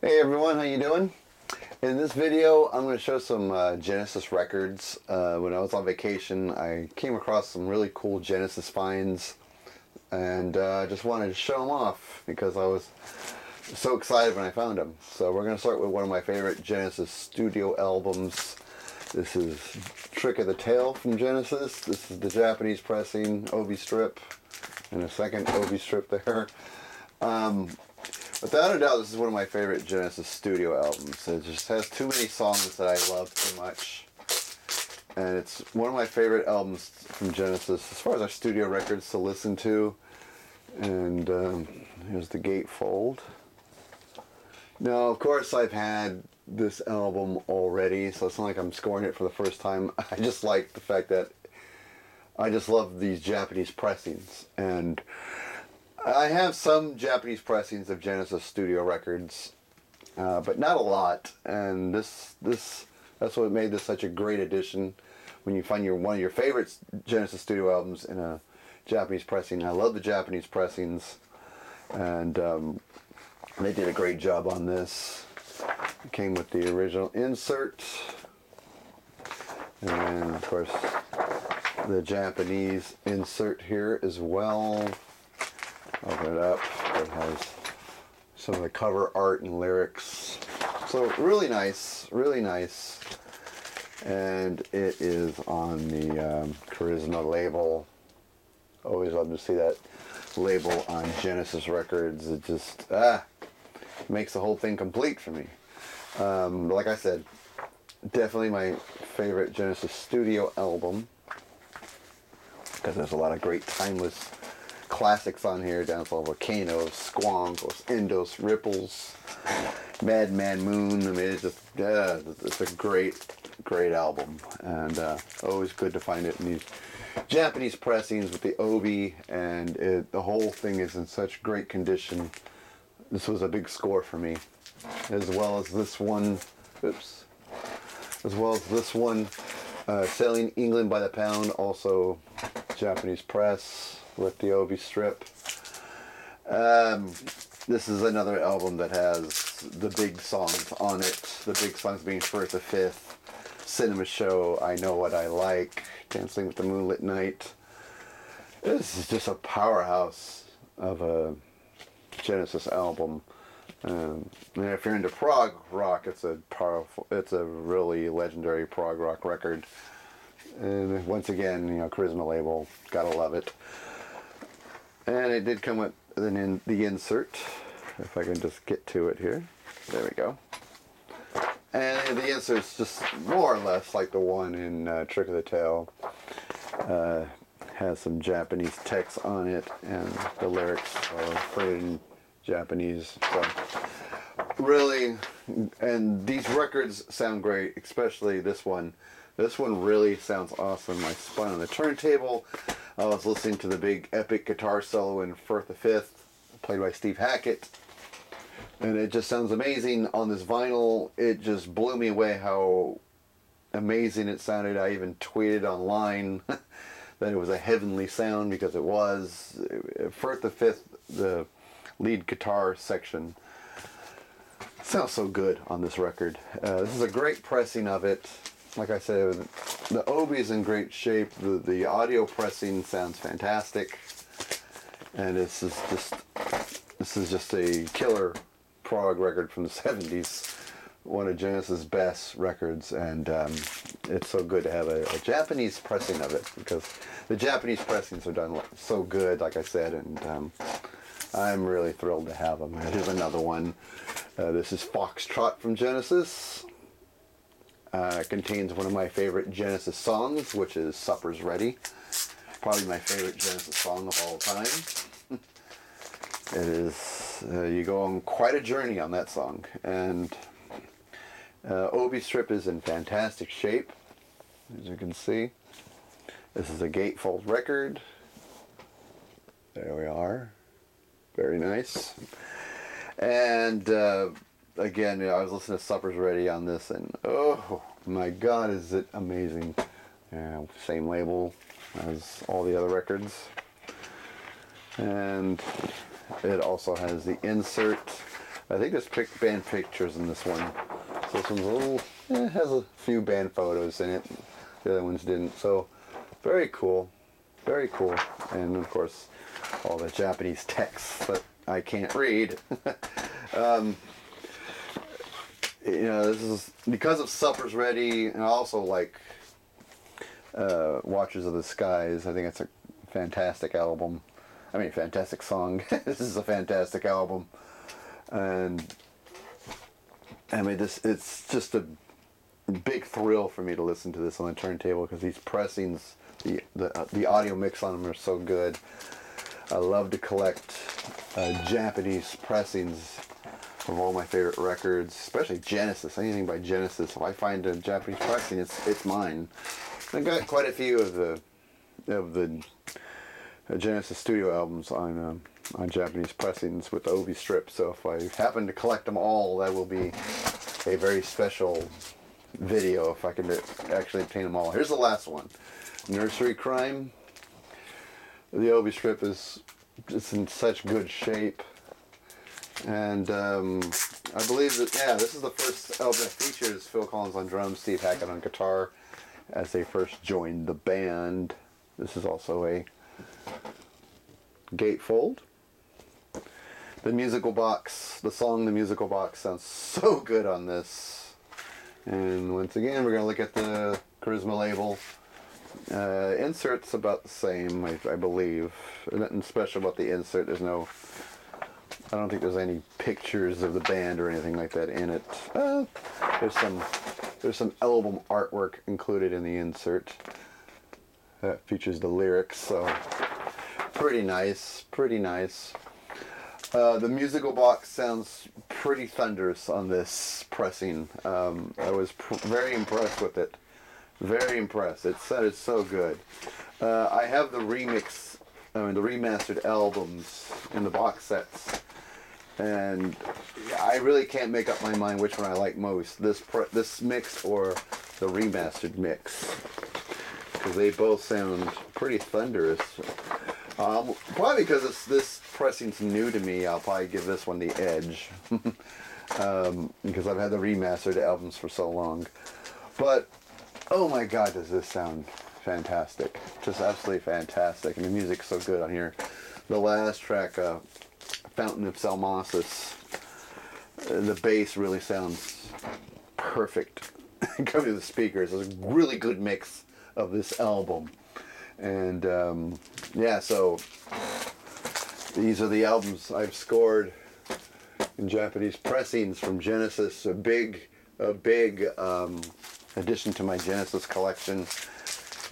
Hey everyone, how you doing? In this video, I'm going to show some Genesis records. When I was on vacation, I came across some really cool Genesis finds, and just wanted to show them off because I was so excited when I found them. So we're going to start with one of my favorite Genesis studio albums. This is Trick of the Tail from Genesis. This is the Japanese pressing, Obi strip, and a second Obi strip there. Without a doubt, this is one of my favorite Genesis studio albums. It just has too many songs that I love too much. And it's one of my favorite albums from Genesis as far as our studio records to listen to. And here's the gatefold. Now, of course, I've had this album already, so it's not like I'm scoring it for the first time. I just like the fact that I just love these Japanese pressings. And I have some Japanese pressings of Genesis studio records, but not a lot. And that's what made this such a great addition. When you find one of your favorite Genesis studio albums in a Japanese pressing. I love the Japanese pressings, and they did a great job on this. It came with the original insert, and of course the Japanese insert here as well. Open it up. It has some of the cover art and lyrics. So really nice, really nice. And it is on the Charisma label. Always love to see that label on Genesis records. It just makes the whole thing complete for me. Like I said, definitely my favorite Genesis studio album, because there's a lot of great timeless classics on here, down to Volcanoes, Squonkles, Endos, Ripples, Madman Moon. I mean, it's just, it's a great album, and always good to find it in these Japanese pressings with the Obi, and the whole thing is in such great condition. This was a big score for me, as well as this one, Selling England by the Pound, also Japanese press with the Obi strip. This is another album that has the big songs on it. The big songs being First the Fifth, Cinema Show, I Know What I Like, Dancing with the Moonlit Night. This is just a powerhouse of a Genesis album. And if you're into prog rock, it's a really legendary prog rock record. And once again, Charisma label, gotta love it. And it did come with the insert, if I can just get to it here. There we go. And the insert's just more or less like the one in Trick of the Tail. Has some Japanese text on it, and the lyrics are printed in Japanese. So really, and these records sound great, especially this one. This one really sounds awesome. I spun on the turntable. I was listening to the big epic guitar solo in Firth the Fifth, played by Steve Hackett. And it just sounds amazing on this vinyl. It just blew me away how amazing it sounded. I even tweeted online that it was a heavenly sound, because it was. Firth the Fifth, the lead guitar section, sounds so good on this record. This is a great pressing of it. Like I said, the Obi is in great shape. The audio pressing sounds fantastic, and this is just a killer prog record from the '70s. One of Genesis' best records, and it's so good to have a Japanese pressing of it, because the Japanese pressings are done so good, like I said, and I'm really thrilled to have them. Here's another one. This is Foxtrot from Genesis. It contains one of my favorite Genesis songs, which is Supper's Ready. Probably my favorite Genesis song of all time. It is, you go on quite a journey on that song. And Obi strip is in fantastic shape, as you can see. This is a gatefold record. There we are. Very nice. And again, I was listening to Supper's Ready on this, and oh my God, is it amazing. Same label as all the other records. And it also has the insert. I think there's band pictures in this one. So this one's a little, it has a few band photos in it. The other ones didn't. So very cool. Very cool. And of course, all the Japanese texts that I can't read. You know, this is because of Supper's Ready, and I also like Watchers of the Skies. I think it's a fantastic album. I mean, fantastic song. This is a fantastic album. And I mean, it's just a big thrill for me to listen to this on the turntable, because these pressings, the audio mix on them are so good. I love to collect Japanese pressings of all my favorite records, especially Genesis. Anything by Genesis. If I find a Japanese pressing, it's mine. I've got quite a few of the Genesis studio albums on Japanese pressings with the Obi strip. So if I happen to collect them all, that will be a very special video if I can actually obtain them all. Here's the last one, Nursery Crime. The Obi strip is just in such good shape. And I believe that, yeah, this is the first album that features Phil Collins on drums, Steve Hackett on guitar, as they first joined the band. This is also a gatefold. The musical box, the song The Musical Box sounds so good on this. And once again, we're going to look at the Charisma label. Insert's about the same, I believe. Nothing special about the insert. I don't think there's any pictures of the band or anything like that in it. There's some album artwork included in the insert that features the lyrics, so pretty nice, pretty nice. The musical box sounds pretty thunderous on this pressing. I was very impressed with it. Very impressed. It sounded so good. I have the remastered albums in the box sets, and I really can't make up my mind which one I like most, this mix or the remastered mix, because they both sound pretty thunderous. Probably because this pressing's new to me, I'll probably give this one the edge, because I've had the remastered albums for so long. But oh my God, does this sound fantastic. Just absolutely fantastic. And the music's so good on here. The last track, Fountain of Salmacis, the bass really sounds perfect coming to the speakers. It's a really good mix of this album. And yeah, so these are the albums I've scored in Japanese pressings from Genesis. A big addition to my Genesis collection.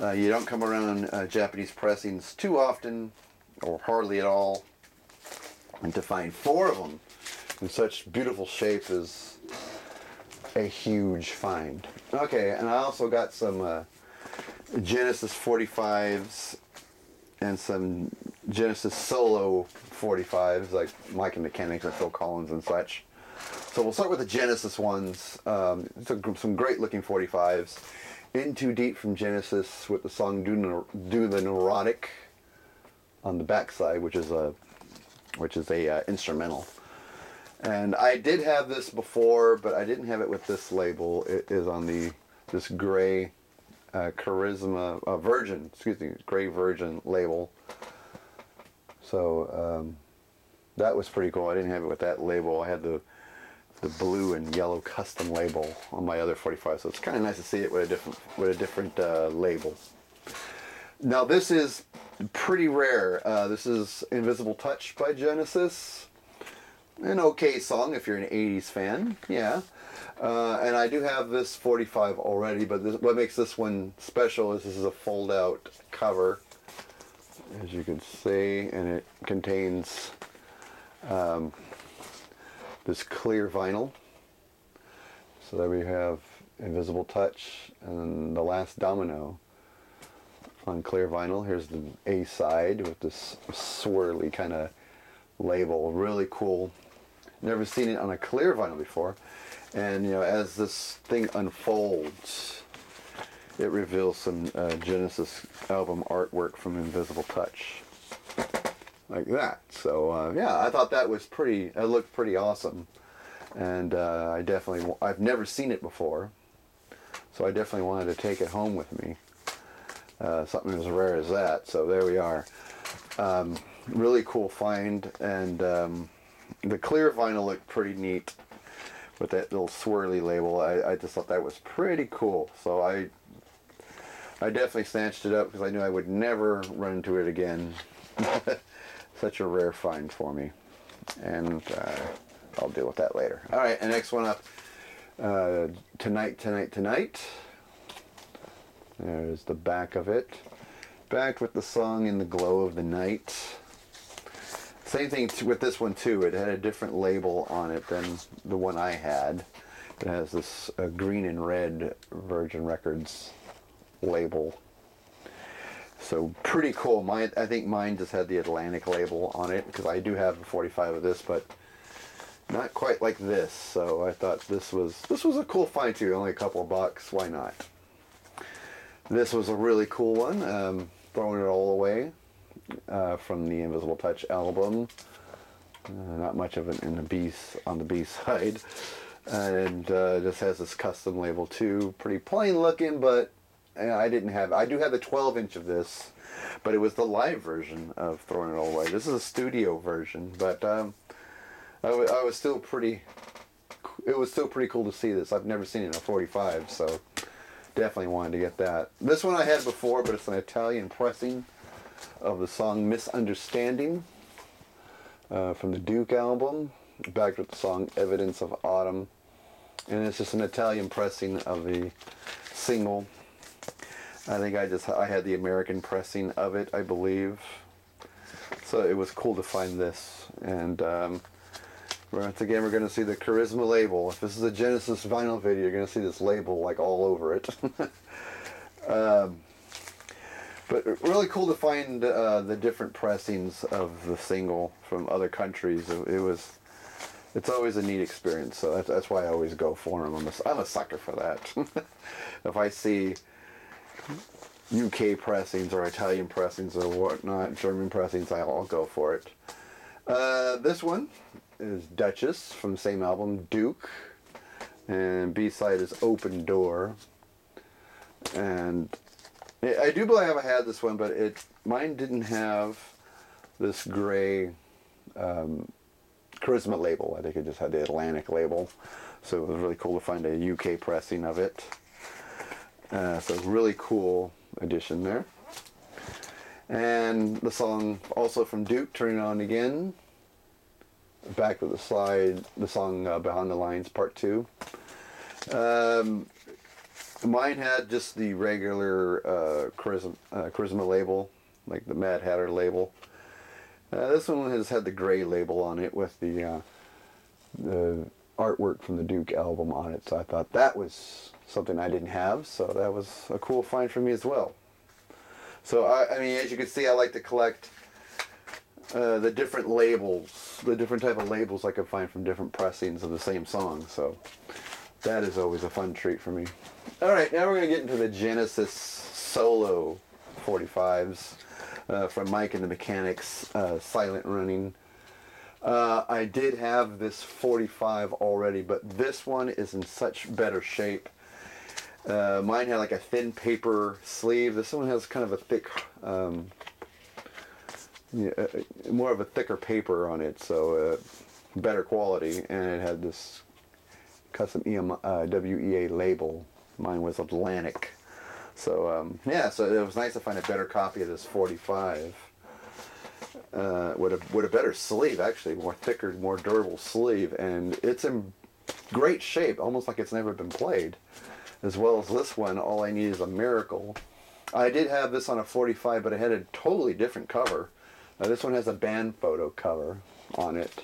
You don't come around Japanese pressings too often, or hardly at all, and to find 4 of them in such beautiful shape is a huge find. Okay, and I also got some Genesis 45s and some Genesis solo 45s, like Mike and Mechanics and Phil Collins and such. So we'll start with the Genesis ones. Some great looking 45s. In Too Deep from Genesis with the song Do the Neurotic on the backside, which is a instrumental. And I did have this before, but I didn't have it with this label. It is on this gray Charisma Gray Virgin label. So that was pretty cool. I didn't have it with that label. I had the blue and yellow custom label on my other 45, so it's kind of nice to see it with a different label. Now this is pretty rare. This is Invisible Touch by Genesis. An okay song if you're an 80s fan, yeah. And I do have this 45 already, but what makes this one special is this is a fold-out cover, as you can see, and it contains this clear vinyl. So there we have Invisible Touch and The Last Domino on clear vinyl. Here's the A side with this swirly kind of label. Really cool. Never seen it on a clear vinyl before. And you know, as this thing unfolds, it reveals some Genesis album artwork from Invisible Touch, like that. So yeah, I thought that was it looked pretty awesome. And I've never seen it before, so I definitely wanted to take it home with me. Something as rare as that, so there we are. Really cool find, and the clear vinyl looked pretty neat with that little swirly label. I just thought that was pretty cool, so I definitely snatched it up because I knew I would never run into it again. Such a rare find for me, and I'll deal with that later. All right, and next one up, Tonight, Tonight, Tonight. There's the back of it. Back with the song In the Glow of the Night. Same thing with this one too. It had a different label on it than the one I had. It has this green and red Virgin Records label. So pretty cool. I think mine just had the Atlantic label on it, because I do have a 45 of this, but not quite like this. So I thought this was a cool find too. Only a couple of bucks. Why not? This was a really cool one. Throwing it all away from the Invisible Touch album. Not much of it in on the B side, and just has this custom label too. Pretty plain looking, but I do have the 12-inch of this, but it was the live version of Throwing It All Away. This is a studio version, but I was still pretty. It was still pretty cool to see this. I've never seen it in a 45, so definitely wanted to get that. This one I had before, but it's an Italian pressing of the song Misunderstanding from the Duke album, backed with the song Evidence of Autumn. And it's just an Italian pressing of the single. I think I had the American pressing of it, I believe. So it was cool to find this. And once again, we're going to see the Charisma label. If this is a Genesis vinyl video, you're going to see this label like all over it. But really cool to find the different pressings of the single from other countries. It's always a neat experience, so that's why I always go for them. I'm a sucker for that. If I see UK pressings or Italian pressings or whatnot, German pressings, I'll go for it. This one is Duchess from the same album, Duke, and B-side is Open Door. And I do believe I had this one, but mine didn't have this gray Charisma label. I think it just had the Atlantic label, so it was really cool to find a UK pressing of it. So really cool addition there. And the song also from Duke, Turn It On Again. Back with the song Behind the Lines Part 2. Mine had just the regular Charisma label, like the Mad Hatter label. This one has had the gray label on it with the artwork from the Duke album on it, so I thought that was something I didn't have, so that was a cool find for me as well. So, I mean, as you can see, I like to collect the different labels, the different type of labels I could find from different pressings of the same song, so that is always a fun treat for me. Alright, now we're going to get into the Genesis solo 45s from Mike and the Mechanics, Silent Running. I did have this 45 already, but this one is in such better shape. Mine had like a thin paper sleeve. This one has kind of a thick, more of a thicker paper on it, so better quality, and it had this custom WEA label. Mine was Atlantic. So, yeah, so it was nice to find a better copy of this 45 with a better sleeve, actually, more thicker, more durable sleeve, and it's in great shape, almost like it's never been played. As well as this one, All I Need Is a Miracle. I did have this on a 45, but it had a totally different cover. This one has a band photo cover on it.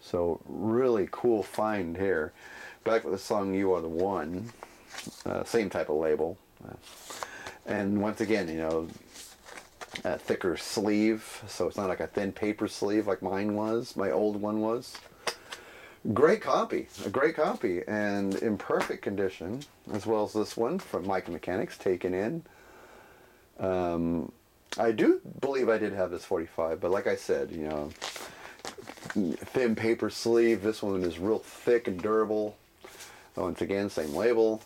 So, really cool find here. Back with the song You Are the One. Same type of label. And once again, you know, a thicker sleeve, so it's not like a thin paper sleeve like mine was, my old one was. Great copy, a great copy, and in perfect condition, as well as this one from Mike and Mechanics, taken in. I do believe I did have this 45, but like I said, you know, thin paper sleeve. This one is real thick and durable. Once again, same label.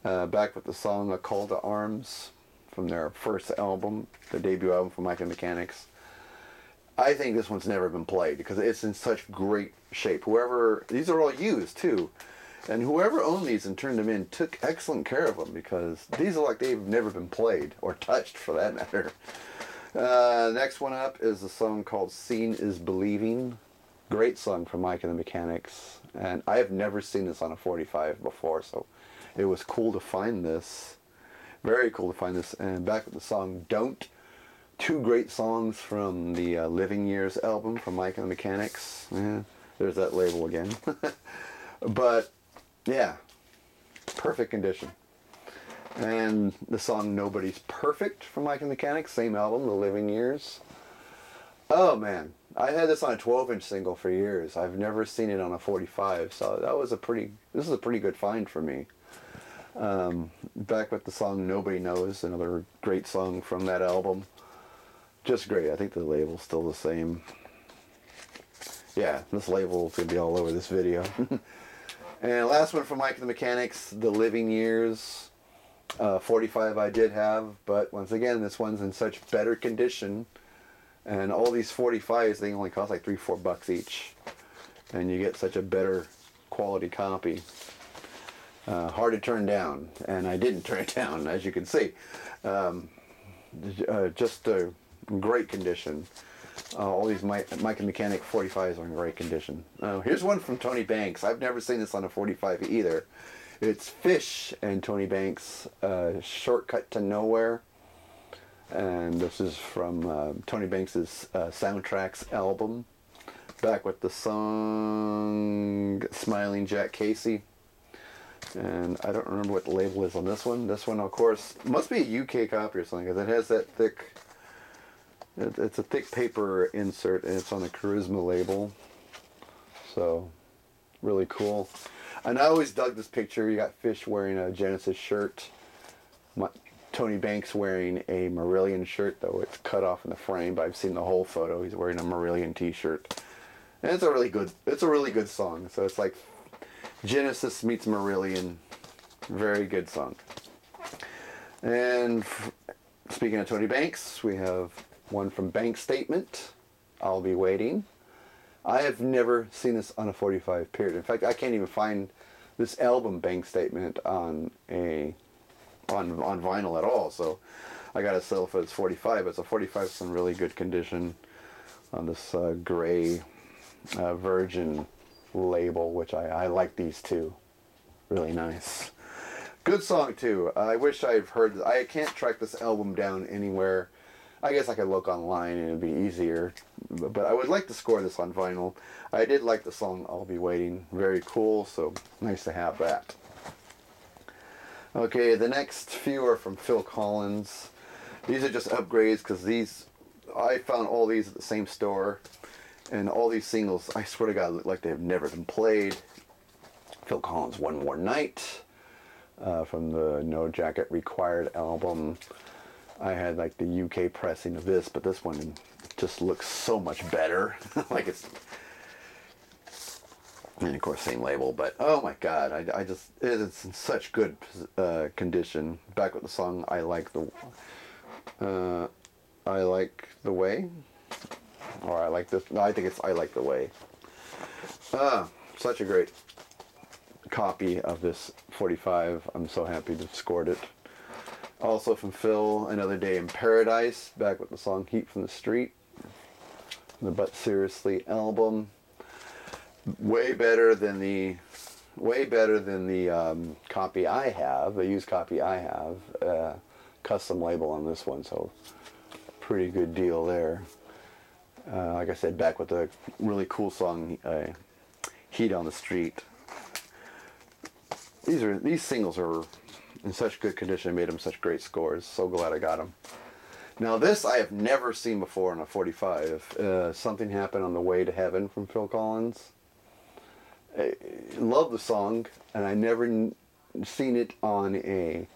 Back with the song "A Call to Arms" from their first album, the debut album from Mike and the Mechanics. I think this one's never been played because it's in such great shape. These are all used too, and whoever owned these and turned them in took excellent care of them because these are like they've never been played or touched for that matter. Next one up is a song called "Seeing is Believing." Great song from Mike and the Mechanics, and I have never seen this on a 45 before, so it was cool to find this. Very cool to find this. And back with the song "Don't." Two great songs from the Living Years album from Mike and the Mechanics. Yeah, there's that label again. But, yeah, perfect condition. And the song "Nobody's Perfect" from Mike and the Mechanics, same album, The Living Years. Oh, man. I had this on a 12-inch single for years. I've never seen it on a 45, so this is a pretty good find for me. Back with the song "Nobody Knows," another great song from that album. Just great. I think the label's still the same. Yeah, this label is going to be all over this video. And last one from Mike and the Mechanics, The Living Years. 45 I did have, but once again, this one's in such better condition. And all these 45s, they only cost like $3-4 each. And you get such a better quality copy. Hard to turn down, and I didn't turn it down, as you can see. Just a great condition. All these Mike and Mechanic 45s are in great condition. Here's one from Tony Banks. I've never seen this on a 45 either. It's Fish and Tony Banks, "Shortcut to Nowhere." And this is from Tony Banks' Soundtracks album. Back with the song "Smiling Jack Casey." And I don't remember what the label is on this one. This one, of course, must be a UK copy or something, because it has that thick... It's a thick paper insert, and it's on the Charisma label. So, really cool. And I always dug this picture. You got Fish wearing a Genesis shirt. Tony Banks wearing a Marillion shirt, though it's cut off in the frame, but I've seen the whole photo. He's wearing a Marillion t-shirt. And it's a really good song. So it's like Genesis meets Marillion. Very good song. And speaking of Tony Banks, we have one from Bank Statement, "I'll Be Waiting." I have never seen this on a 45 period. In fact, I can't even find this album Bank Statement on vinyl at all. So I got to settle for this 45. It's a 45 in really good condition on this gray Virgin label, which I like these two. Really nice. Good song too. I wish I've heard. I can't track this album down anywhere. I guess I could look online and it'd be easier. But I would like to score this on vinyl. I did like the song "I'll Be Waiting." Very cool, so nice to have that. Okay, the next few are from Phil Collins. These are just upgrades because I found all these at the same store. And all these singles, I swear to God, look like they've never been played. Phil Collins' "One More Night" from the No Jacket Required album. I had like the UK pressing of this, but this one just looks so much better. Like it's, and of course same label, but oh my God, it's in such good condition. Back with the song I Like the Way, or I Like This. No, I think it's "I Like the Way." Such a great copy of this 45. I'm so happy to have scored it. Also from Phil, "Another Day in Paradise," back with the song "Heat from the Street," the But Seriously album. Way better than the copy I have, the used copy I have. Custom label on this one, so pretty good deal there. Like I said, back with the really cool song "Heat on the Street." These singles are in such good condition, made them such great scores. So glad I got them. Now this I have never seen before on a 45. "Something Happened on the Way to Heaven" from Phil Collins. I love the song, and I never seen it on a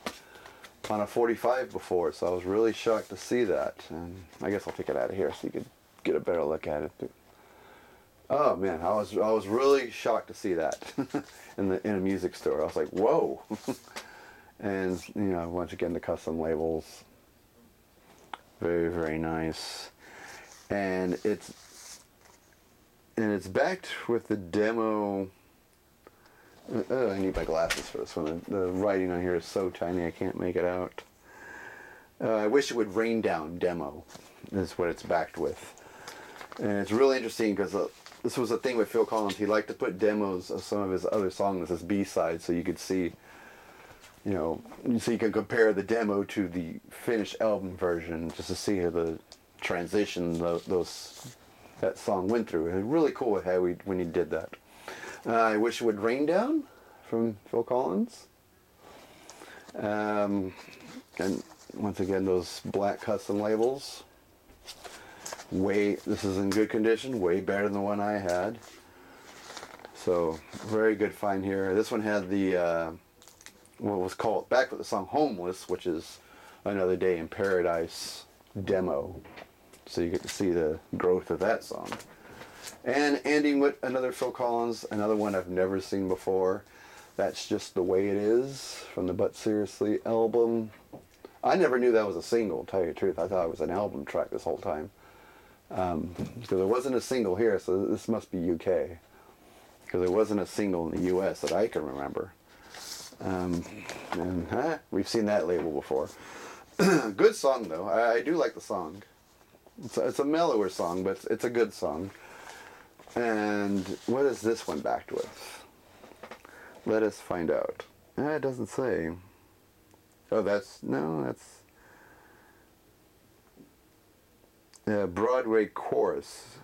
45 before, so I was really shocked to see that. And I guess I'll take it out of here so you could get a better look at it. Oh man, I was really shocked to see that in a music store. I was like, whoa. And you know, once again, the custom labels, very very nice, and it's backed with the demo. Oh, I need my glasses for this one. The writing on here is so tiny I can't make it out. I wish it would rain down demo is what it's backed with. And it's really interesting because this was a thing with Phil Collins. He liked to put demos of some of his other songs as B-sides so you could see, you know, so you can compare the demo to the finished album version just to see how the transition that song went through. It was really cool how when he did that. I Wish It Would Rain Down from Phil Collins. And once again, those black custom labels. This is in good condition, way better than the one I had. So, very good find here. This one had the, what was called, back with the song Homeless, which is Another Day in Paradise demo. So you get to see the growth of that song. And ending with another Phil Collins, another one I've never seen before. That's Just the Way It Is from the But Seriously album. I never knew that was a single, to tell you the truth. I thought it was an album track this whole time. Because there wasn't a single here, so this must be UK. Because there wasn't a single in the US that I can remember. We've seen that label before. Good song, though. I do like the song. It's a mellower song, but it's a good song. And what is this one backed with? Let us find out. It doesn't say. Oh, that's Broadway Chorus,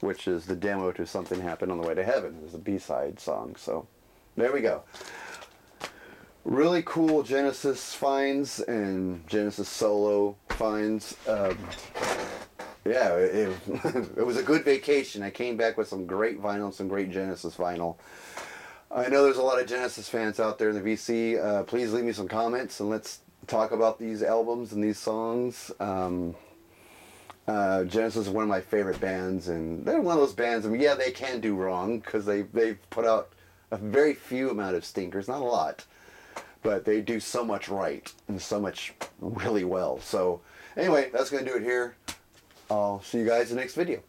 which is the demo to Something Happened on the Way to Heaven. It was a B-side song, so there we go. Really cool Genesis finds and Genesis solo finds. Yeah, it was a good vacation. I came back with some great vinyl, some great Genesis vinyl. I know there's a lot of Genesis fans out there in the VC. Please leave me some comments and let's talk about these albums and these songs. Genesis is one of my favorite bands, and they're one of those bands. I mean, yeah, they can do wrong because they've put out a very few amount of stinkers, not a lot, but they do so much right and so much really well. So anyway, that's going to do it here. I'll see you guys in the next video.